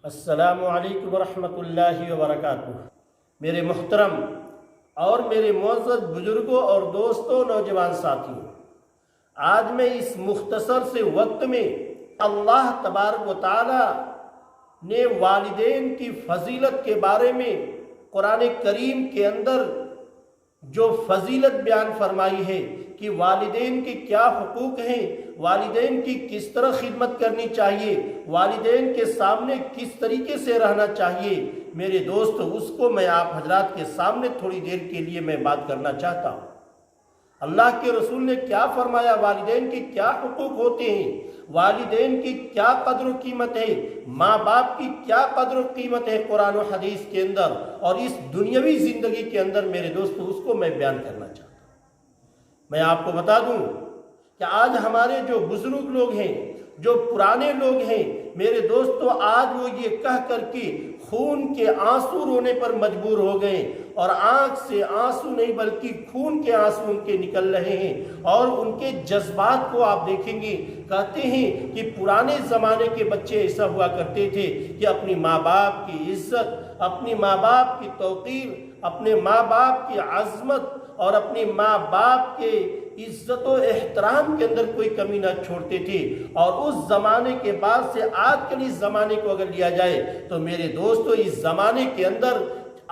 السلام علیکم ورحمۃ اللہ وبرکاتہ۔ میرے محترم اور میرے معزز بزرگوں اور دوستوں، نوجوان ساتھیوں، آج میں اس مختصر سے وقت میں اللہ تبارک و تعالی نے والدین کی فضیلت کے بارے میں قرآن کریم کے اندر جو فضیلت بیان فرمائی ہے کہ والدین کے کیا حقوق ہیں، والدین کی کس طرح خدمت کرنی چاہیے، والدین کے سامنے کس طریقے سے رہنا چاہیے، میرے دوست اس کو میں آپ حضرات کے سامنے تھوڑی دیر کے لیے میں بات کرنا چاہتا ہوں۔ اللہ کے رسول نے کیا فرمایا، والدین کے کیا حقوق ہوتے ہیں، والدین کی کیا قدر و قیمت ہے، ماں باپ کی کیا قدر و قیمت ہے قرآن و حدیث کے اندر اور اس دنیاوی زندگی کے اندر، میرے دوستو اس کو میں بیان کرنا چاہتا ہوں۔ میں آپ کو بتا دوں کہ آج ہمارے جو بزرگ لوگ ہیں، جو پرانے لوگ ہیں، میرے دوستو آج وہ یہ کہہ کر کے خون کے آنسو رونے پر مجبور ہو گئے، اور آنکھ سے آنسو نہیں بلکہ خون کے آنسو ان کے نکل رہے ہیں، اور ان کے جذبات کو آپ دیکھیں گے، کہتے ہیں کہ پرانے زمانے کے بچے ایسا ہوا کرتے تھے کہ اپنی ماں باپ کی عزت، اپنی ماں باپ کی توقیر، اپنے ماں باپ کی عظمت اور اپنی ماں باپ کے عزت و احترام کے اندر کوئی کمی نہ چھوڑتے تھے۔ اور اس زمانے کے بعد سے آج کل اس زمانے کو اگر لیا جائے تو میرے دوستو اس زمانے کے اندر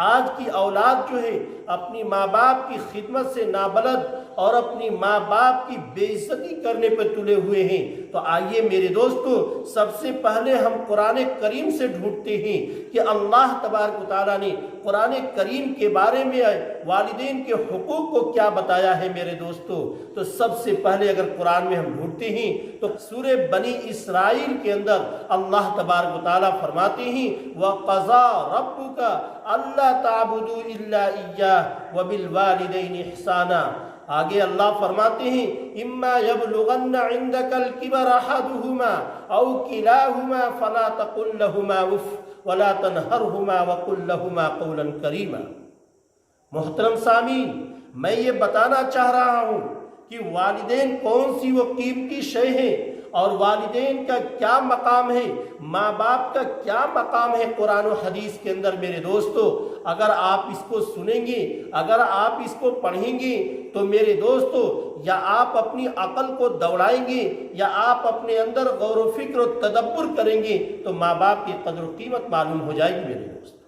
آج کی اولاد جو ہے اپنی ماں باپ کی خدمت سے نابلد اور اپنی ماں باپ کی بے عزتی کرنے پر تلے ہوئے ہیں۔ تو آئیے میرے دوستو سب سے پہلے ہم قرآن کریم سے ڈھونڈتے ہیں کہ اللہ تبارک و تعالیٰ نے قرآن کریم کے بارے میں والدین کے حقوق کو کیا بتایا ہے میرے دوستو۔ تو سب سے پہلے اگر قرآن میں ہم ڈھونڈتے ہیں تو سورہ بنی اسرائیل کے اندر اللہ تبارک و تعالیٰ فرماتے ہیں وَقَضَى رَبُّكَ أَلَّا تَعْبُدُوا إِلَّا إِيَّاهُ وَبِالْوَالِدَيْنِ إِحْسَانًا۔ آگے اللہ فرماتے ہیں اِمَّا يَبْلُغَنَّ عِنْدَكَ الْكِبَرَ أَحَدُهُمَا أَوْ كِلَاهُمَا فَلَا تَقُلْ لَهُمَا أُفٍّ وَلَا تَنْهَرْهُمَا وَقُلْ لَهُمَا قَوْلًا كَرِيمًا۔ محترم سامعین، میں یہ بتانا چاہ رہا ہوں کہ والدین کون سی وہ قیمتی شے ہیں اور والدین کا کیا مقام ہے، ماں باپ کا کیا مقام ہے قرآن و حدیث کے اندر۔ میرے دوستو اگر آپ اس کو سنیں گے، اگر آپ اس کو پڑھیں گے تو میرے دوستو یا آپ اپنی عقل کو دوڑائیں گے یا آپ اپنے اندر غور و فکر و تدبر کریں گے تو ماں باپ کی قدر و قیمت معلوم ہو جائے گی میرے دوستو۔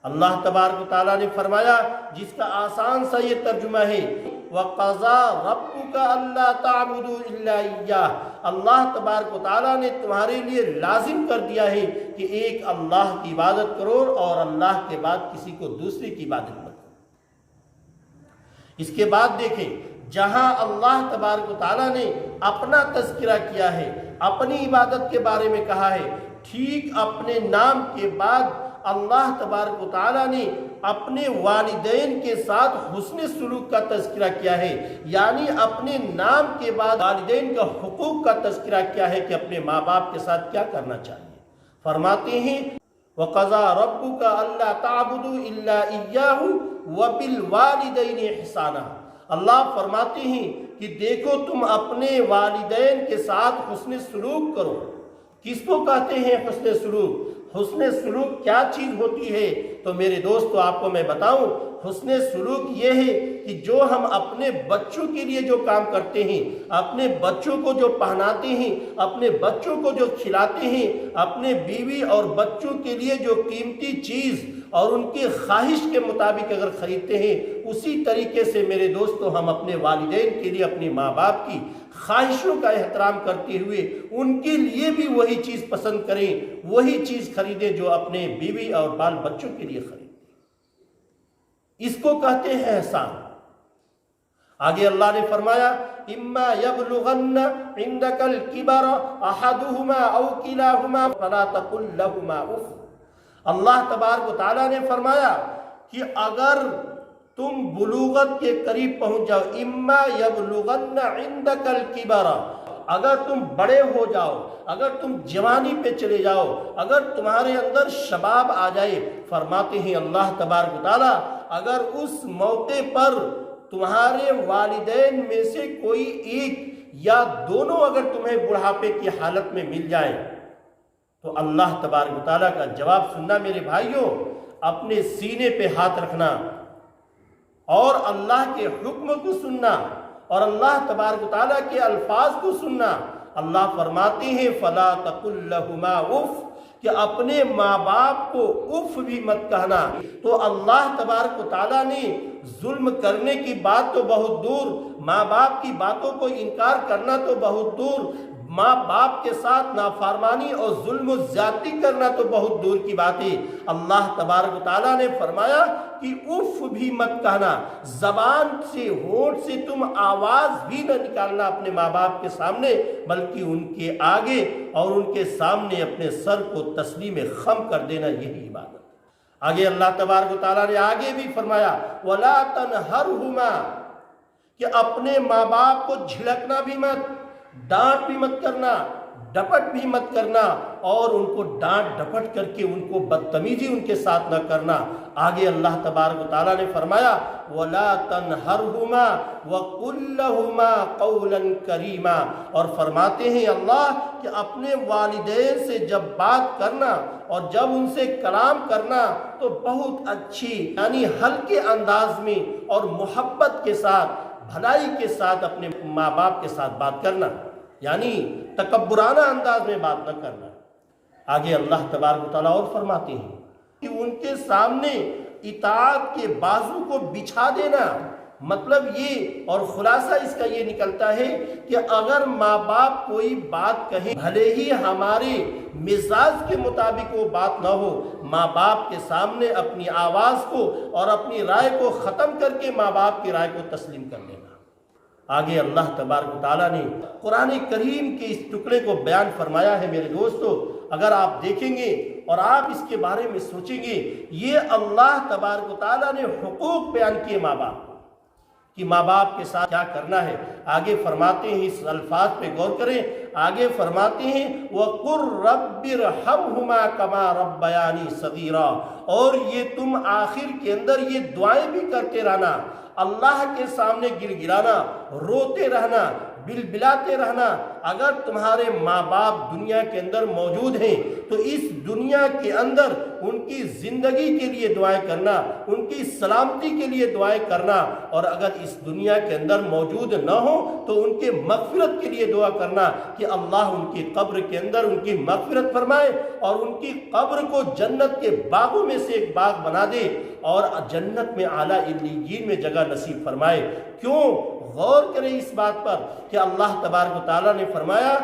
اللہ تبارک و تعالیٰ نے فرمایا جس کا آسان سا یہ ترجمہ ہے وَقَضَى رَبُّكَ أَلَّا تَعْبُدُوا إِلَّا إِيَّاهُ۔ اللہ تبارک و تعالیٰ نے تمہارے لیے لازم کر دیا ہے کہ ایک اللہ کی عبادت کرو اور اللہ کے بعد کسی کو دوسرے کی عبادت مت کرو۔ اس کے بعد دیکھیں جہاں اللہ تبارک و تعالیٰ نے اپنا تذکرہ کیا ہے، اپنی عبادت کے بارے میں کہا ہے، ٹھیک اپنے نام کے بعد اللہ تبارک و تعالیٰ نے اپنے والدین کے ساتھ حسن سلوک کا تذکرہ کیا ہے، یعنی اپنے نام کے بعد والدین کا حقوق کا تذکرہ کیا ہے کہ اپنے ماں باپ کے ساتھ کیا کرنا چاہیے۔ فرماتے ہیں وَقَضَى رَبُّكَ أَلَّا تَعْبُدُوا إِلَّا إِيَّاهُ وَبِالْوَالِدَيْنِ إِحْسَانًا۔ اللہ فرماتے ہیں کہ دیکھو تم اپنے والدین کے ساتھ حسن سلوک کرو۔ کس کو کہتے ہیں حسن سلوک؟ حسن سلوک کیا چیز ہوتی ہے؟ تو میرے دوستو آپ کو میں بتاؤں، حسن سلوک یہ ہے کہ جو ہم اپنے بچوں کے لیے جو کام کرتے ہیں، اپنے بچوں کو جو پہناتے ہیں، اپنے بچوں کو جو کھلاتے ہیں، اپنے بیوی اور بچوں کے لیے جو قیمتی چیز اور ان کی خواہش کے مطابق اگر خریدتے ہیں، اسی طریقے سے میرے دوستو ہم اپنے والدین کے لیے اپنی ماں باپ کی خواہشوں کا احترام کرتے ہوئے ان کے لیے بھی وہی چیز پسند کریں، وہی چیز خریدیں جو اپنے بیوی اور بال بچوں کے لیے خریدیں۔ اس کو کہتے ہیں احسان۔ آگے اللہ نے فرمایا اِمَّا يَبْلُغَنَّ عِنْدَكَ الْكِبَرَ أَحَدُهُمَا أَوْ كِلَاهُمَا فَلَا تَقُلْ لَهُمَا أُفٍّ۔ اللہ تبارک و تعالیٰ نے فرمایا کہ اگر تم بلوغت کے قریب پہنچ جاؤ، اِمَّا يَبْلُغَنَّ عِنْدَكَ الْكِبَرَ، اگر تم بڑے ہو جاؤ، اگر تم جوانی پہ چلے جاؤ، اگر تمہارے اندر شباب آ جائے، فرماتے ہیں اللہ تبارک و تعالیٰ اگر اس موقع پر تمہارے والدین میں سے کوئی ایک یا دونوں اگر تمہیں بڑھاپے کی حالت میں مل جائے تو اللہ تبارک و تعالیٰ کا جواب سننا میرے بھائیوں، اپنے سینے پہ ہاتھ رکھنا اور اللہ کے حکم کو سننا اور اللہ تبارک و تعالیٰ کے الفاظ کو سننا۔ اللہ فرماتے ہیں فَلَا تَقُلْ لَهُمَا اُف، کہ اپنے ماں باپ کو اف بھی مت کہنا۔ تو اللہ تبارک و تعالیٰ نے ظلم کرنے کی بات تو بہت دور، ماں باپ کی باتوں کو انکار کرنا تو بہت دور، ماں باپ کے ساتھ نافرمانی اور ظلم و زیادتی کرنا تو بہت دور کی بات ہے۔ اللہ تبارک و تعالیٰ نے فرمایا کہ اف بھی مت کہنا، زبان سے ہونٹ سے تم آواز بھی نہ نکالنا اپنے ماں باپ کے سامنے، بلکہ ان کے آگے اور ان کے سامنے اپنے سر کو تسلیم خم کر دینا، یہی عبادت۔ آگے اللہ تبارک و تعالیٰ نے آگے بھی فرمایا وَلَا تَنْهَرْهُمَا، کہ اپنے ماں باپ کو جھڑکنا بھی مت، ڈانٹ بھی مت کرنا، ڈپٹ بھی مت کرنا، اور ان کو ڈانٹ ڈپٹ کر کے ان کو بدتمیزی ان کے ساتھ نہ کرنا۔ آگے اللہ تبارک و تعالیٰ نے فرمایا وَلَا تَنْهَرْهُمَا وَقُلْ لَهُمَا قَوْلًا كَرِيمًا، اور فرماتے ہیں اللہ کہ اپنے والدین سے جب بات کرنا اور جب ان سے کلام کرنا تو بہت اچھی یعنی ہلکے انداز میں اور محبت کے ساتھ، بھلائی کے ساتھ اپنے ماں باپ کے ساتھ بات کرنا، یعنی تکبرانہ انداز میں بات نہ کرنا۔ آگے اللہ تبارک و تعالیٰ اور فرماتے ہیں کہ ان کے سامنے اطاعت کے بازو کو بچھا دینا، مطلب یہ اور خلاصہ اس کا یہ نکلتا ہے کہ اگر ماں باپ کوئی بات کہیں، بھلے ہی ہمارے مزاج کے مطابق وہ بات نہ ہو، ماں باپ کے سامنے اپنی آواز کو اور اپنی رائے کو ختم کر کے ماں باپ کی رائے کو تسلیم کر لینا۔ آگے اللہ تبارک و تعالیٰ نے قرآن کریم کے اس ٹکڑے کو بیان فرمایا ہے میرے دوستو، اگر آپ دیکھیں گے اور آپ اس کے بارے میں سوچیں گے، یہ اللہ تبارک و تعالیٰ نے حقوق بیان کیے ماں باپ کو کہ ماں باپ کے ساتھ کیا کرنا ہے۔ آگے فرماتے ہیں، اس الفاظ پہ غور کریں، آگے فرماتے ہیں وَقُلْ رَبِّ ارْحَمْهُمَا كَمَا رَبَّيَانِي صَغِيرًا، اور یہ تم آخر کے اندر یہ دعائیں بھی کرتے رہنا، اللہ کے سامنے گر گرانا، روتے رہنا، بلبلاتے رہنا۔ اگر تمہارے ماں باپ دنیا کے اندر موجود ہیں تو اس دنیا کے اندر ان کی زندگی کے لیے دعائیں کرنا، ان کی سلامتی کے لیے دعائیں کرنا، اور اگر اس دنیا کے اندر موجود نہ ہو تو ان کے مغفرت کے لیے دعا کرنا کہ اللہ ان کی قبر کے اندر ان کی مغفرت فرمائے اور ان کی قبر کو جنت کے باغوں میں سے ایک باغ بنا دے اور جنت میں اعلیٰ علیین میں جگہ نصیب فرمائے۔ کیوں؟ غور کریں اس بات پر کہ اللہ تبارک و تعالیٰ نے فرمایا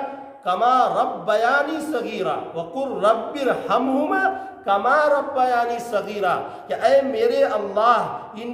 کما ربیانی صغیرا وقل رب ارحمہما کما ربیانی صغیرا، کہ اے میرے اللہ ان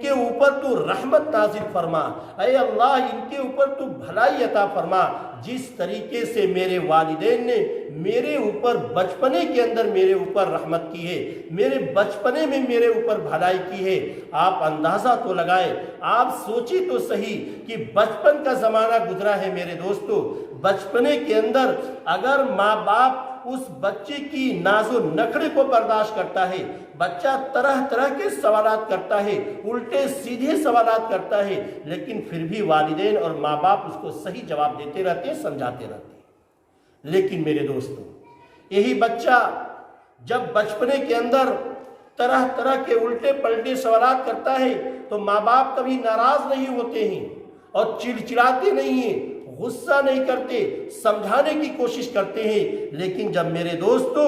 کے اوپر تو رحمت نازل فرما، اے اللہ ان کے اوپر تو بھلائی عطا فرما، جس طریقے سے میرے والدین نے میرے اوپر بچپنے کے اندر میرے اوپر رحمت کی ہے، میرے بچپنے میں میرے اوپر بھلائی کی ہے۔ آپ اندازہ تو لگائیں، آپ سوچی تو صحیح کہ بچپن کا زمانہ گزرا ہے میرے دوستو، بچپنے کے اندر اگر ماں باپ اس بچے کی ناز و نخرے کو برداشت کرتا ہے، بچہ طرح طرح کے سوالات کرتا ہے، الٹے سیدھے سوالات کرتا ہے، لیکن پھر بھی والدین اور ماں باپ اس کو صحیح جواب دیتے رہتے ہیں، سمجھاتے رہتے ہیں۔ لیکن میرے دوستو، یہی بچہ جب بچپنے کے اندر طرح طرح کے الٹے پلٹے سوالات کرتا ہے تو ماں باپ کبھی ناراض نہیں ہوتے ہیں اور چڑچڑاتے نہیں ہیں، غصہ نہیں کرتے، سمجھانے کی کوشش کرتے ہیں۔ لیکن جب میرے دوستو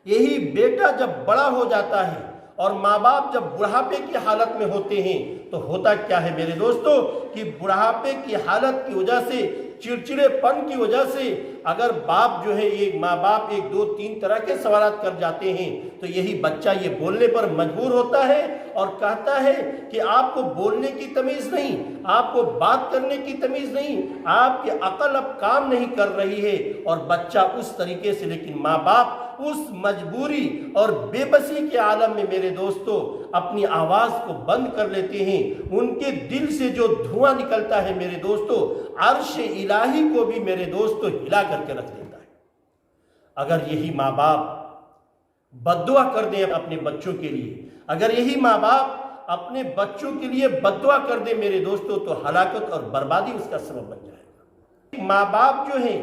یہی بیٹا جب بڑا ہو جاتا ہے اور ماں باپ جب بڑھاپے کی حالت میں ہوتے ہیں تو ہوتا کیا ہے میرے دوستو کہ بڑھاپے کی حالت کی وجہ سے، چڑچڑے پن کی وجہ سے اگر باپ جو ہے ایک ماں باپ 1 2 3 طرح کے سوالات کر جاتے ہیں تو یہی بچہ یہ بولنے پر مجبور ہوتا ہے اور کہتا ہے کہ آپ کو بولنے کی تمیز نہیں، آپ کو بات کرنے کی تمیز نہیں، آپ کی عقل اب کام نہیں کر رہی ہے، اور بچہ اس طریقے سے، لیکن ماں باپ اس مجبوری اور بے بسی کے عالم میں میرے دوستو اپنی آواز کو بند کر لیتے ہیں۔ ان کے دل سے جو دھواں نکلتا ہے میرے دوستو عرش الہی کو بھی میرے دوستو ہلا کر کے رکھ دیتا ہے۔ اگر یہی ماں باپ بد دعا کر دیں اپنے بچوں کے لیے، اگر یہی ماں باپ اپنے بچوں کے لیے بد دعا کر دیں میرے دوستو تو ہلاکت اور بربادی اس کا سبب بن جائے گا۔ ماں باپ جو ہیں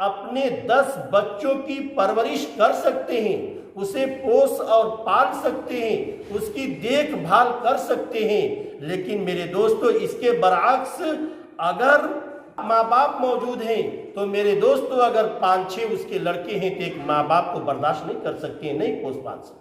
اپنے 10 بچوں کی پرورش کر سکتے ہیں، اسے پوس اور پال سکتے ہیں، اس کی دیکھ بھال کر سکتے ہیں، لیکن میرے دوستو اس کے برعکس اگر ماں باپ موجود ہیں تو میرے دوستو اگر 5-6 اس کے لڑکے ہیں تو ایک ماں باپ کو برداشت نہیں کر سکتے ہیں، نہیں پوس پال سکتے۔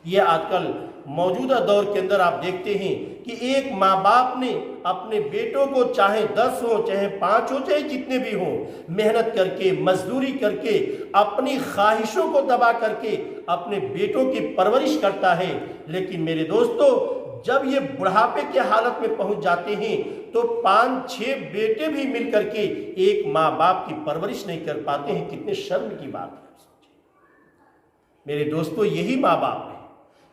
یہ آج کل موجودہ دور کے اندر آپ دیکھتے ہیں کہ ایک ماں باپ نے اپنے بیٹوں کو چاہے 10 ہوں، چاہے 5 ہوں، چاہے جتنے بھی ہوں، محنت کر کے، مزدوری کر کے، اپنی خواہشوں کو دبا کر کے اپنے بیٹوں کی پرورش کرتا ہے، لیکن میرے دوستو جب یہ بڑھاپے کے حالت میں پہنچ جاتے ہیں تو 5-6 بیٹے بھی مل کر کے ایک ماں باپ کی پرورش نہیں کر پاتے ہیں۔ کتنے شرم کی بات ہے میرے دوستو، یہی ماں باپ ہیں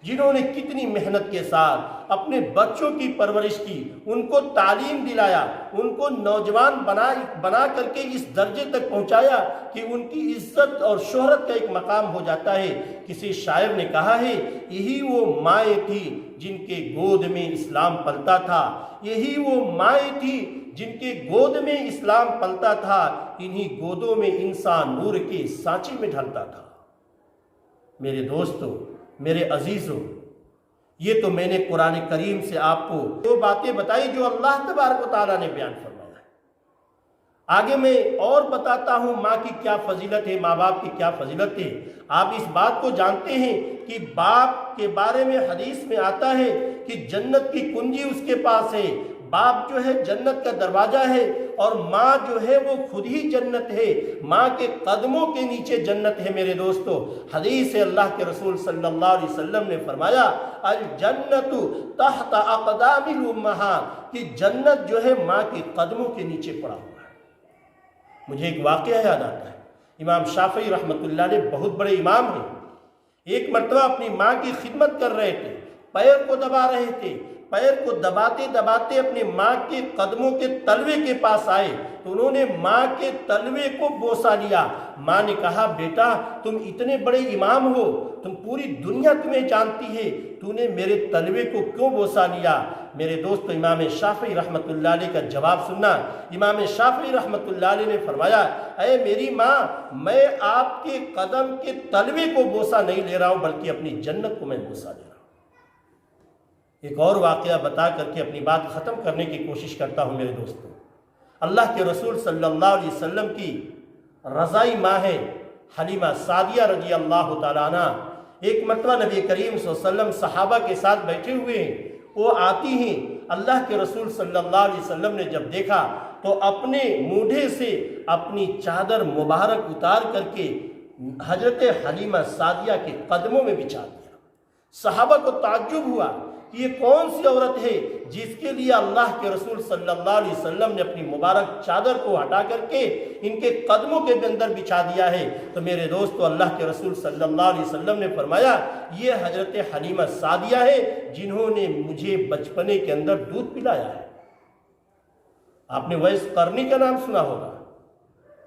جنہوں نے کتنی محنت کے ساتھ اپنے بچوں کی پرورش کی، ان کو تعلیم دلایا، ان کو نوجوان بنا کر کے اس درجے تک پہنچایا کہ ان کی عزت اور شہرت کا ایک مقام ہو جاتا ہے۔ کسی شاعر نے کہا ہے، یہی وہ مائیں تھیں جن کے گود میں اسلام پلتا تھا، یہی وہ مائیں تھیں جن کے گود میں اسلام پلتا تھا، انہی گودوں میں انسان نور کے سانچے میں ڈھلتا تھا۔ میرے دوستو، میرے عزیزوں، یہ تو میں نے قرآن کریم سے آپ کو وہ باتیں بتائی جو اللہ تبارک و تعالیٰ نے بیان فرمایا ہے۔ آگے میں اور بتاتا ہوں ماں کی کیا فضیلت ہے، ماں باپ کی کیا فضیلت ہے۔ آپ اس بات کو جانتے ہیں کہ باپ کے بارے میں حدیث میں آتا ہے کہ جنت کی کنجی اس کے پاس ہے، باپ جو ہے جنت کا دروازہ ہے، اور ماں جو ہے وہ خود ہی جنت ہے، ماں کے قدموں کے نیچے جنت ہے۔ میرے دوستو، حدیث ہے اللہ کے رسول صلی اللہ علیہ وسلم نے فرمایا، الجنت تحت اقدام الامہات، کہ جنت جو ہے ماں کے قدموں کے نیچے پڑا ہوا ہے۔ مجھے ایک واقعہ یاد آتا ہے، امام شافعی رحمۃ اللہ علیہ بہت بڑے امام ہیں، ایک مرتبہ اپنی ماں کی خدمت کر رہے تھے، پیر کو دبا رہے تھے، پیر کو دباتے دباتے اپنے ماں کے قدموں کے تلوے کے پاس آئے تو انہوں نے ماں کے تلوے کو بوسا لیا۔ ماں نے کہا، بیٹا تم اتنے بڑے امام ہو، تم پوری دنیا تمہیں جانتی ہے، تو نے میرے تلوے کو کیوں بوسا لیا؟ میرے دوستو، امام شافعی رحمۃ اللہ علیہ کا جواب سننا۔ امام شافعی رحمۃ اللہ علیہ نے فرمایا، اے میری ماں، میں آپ کے قدم کے تلوے کو بوسا نہیں لے رہا ہوں، بلکہ اپنی جنت کو میں بوسا لے رہا ہوں۔ ایک اور واقعہ بتا کر کے اپنی بات ختم کرنے کی کوشش کرتا ہوں میرے دوستوں۔ اللہ کے رسول صلی اللہ علیہ وسلم کی رضائی ماں ہے حلیمہ سعدیہ رضی اللہ تعالیٰ عنہ۔ ایک مرتبہ نبی کریم صلی اللہ علیہ وسلم صحابہ کے ساتھ بیٹھے ہوئے ہیں، وہ آتی ہیں، اللہ کے رسول صلی اللہ علیہ وسلم نے جب دیکھا تو اپنے مونڈھے سے اپنی چادر مبارک اتار کر کے حضرت حلیمہ سعدیہ کے قدموں میں بچھا دیا۔ صحابہ کو تعجب ہوا، یہ کون سی عورت ہے جس کے لیے اللہ کے رسول صلی اللہ علیہ وسلم نے اپنی مبارک چادر کو ہٹا کر کے ان کے قدموں کے اندر بچھا دیا ہے؟ تو میرے دوستو، اللہ کے رسول صلی اللہ علیہ وسلم نے فرمایا، یہ حضرت حلیمہ سعدیہ ہے جنہوں نے مجھے بچپنے کے اندر دودھ پلایا ہے۔ آپ نے ویس قرنی کا نام سنا ہوگا،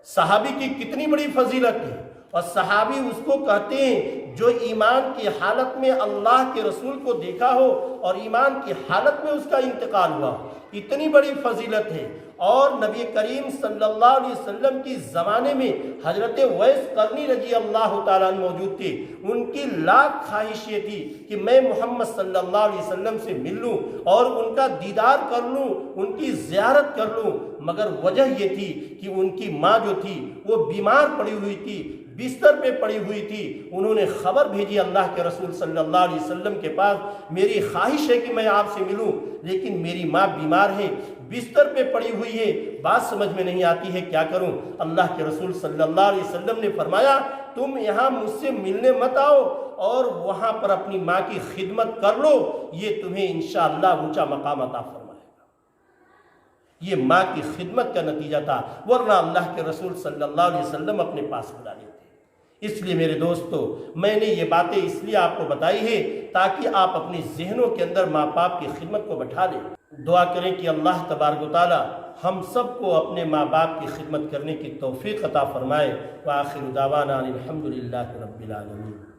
صحابی کی کتنی بڑی فضیلت ہے، اور صحابی اس کو کہتے ہیں جو ایمان کی حالت میں اللہ کے رسول کو دیکھا ہو اور ایمان کی حالت میں اس کا انتقال ہوا، اتنی بڑی فضیلت ہے۔ اور نبی کریم صلی اللہ علیہ وسلم کی زمانے میں حضرت ویس قرنی رضی اللہ تعالیٰ عنہ موجود تھے، ان کی لاکھ خواہش یہ تھی کہ میں محمد صلی اللہ علیہ وسلم سے مل لوں اور ان کا دیدار کر لوں، ان کی زیارت کر لوں، مگر وجہ یہ تھی کہ ان کی ماں جو تھی وہ بیمار پڑی ہوئی تھی، بستر پہ پڑی ہوئی تھی۔ انہوں نے خبر بھیجی اللہ کے رسول صلی اللہ علیہ وسلم کے پاس، میری خواہش ہے کہ میں آپ سے ملوں، لیکن میری ماں بیمار ہے، بستر پہ پڑی ہوئی ہے، بات سمجھ میں نہیں آتی ہے، کیا کروں؟ اللہ کے رسول صلی اللہ علیہ وسلم نے فرمایا، تم یہاں مجھ سے ملنے مت آؤ اور وہاں پر اپنی ماں کی خدمت کر لو، یہ تمہیں انشاءاللہ اونچا مقام عطا فرمائے گا۔ یہ ماں کی خدمت کا نتیجہ تھا، ورنہ اللہ کے رسول صلی اللہ علیہ وسلم اپنے پاس بلا لیتے۔ اس لیے میرے دوستو، میں نے یہ باتیں اس لیے آپ کو بتائی ہے تاکہ آپ اپنی ذہنوں کے اندر ماں باپ کی خدمت کو بٹھا لیں۔ دعا کریں کہ اللہ تبارک و تعالی ہم سب کو اپنے ماں باپ کی خدمت کرنے کی توفیق عطا فرمائے۔ وآخر دعوانا الحمدللہ رب العالمین۔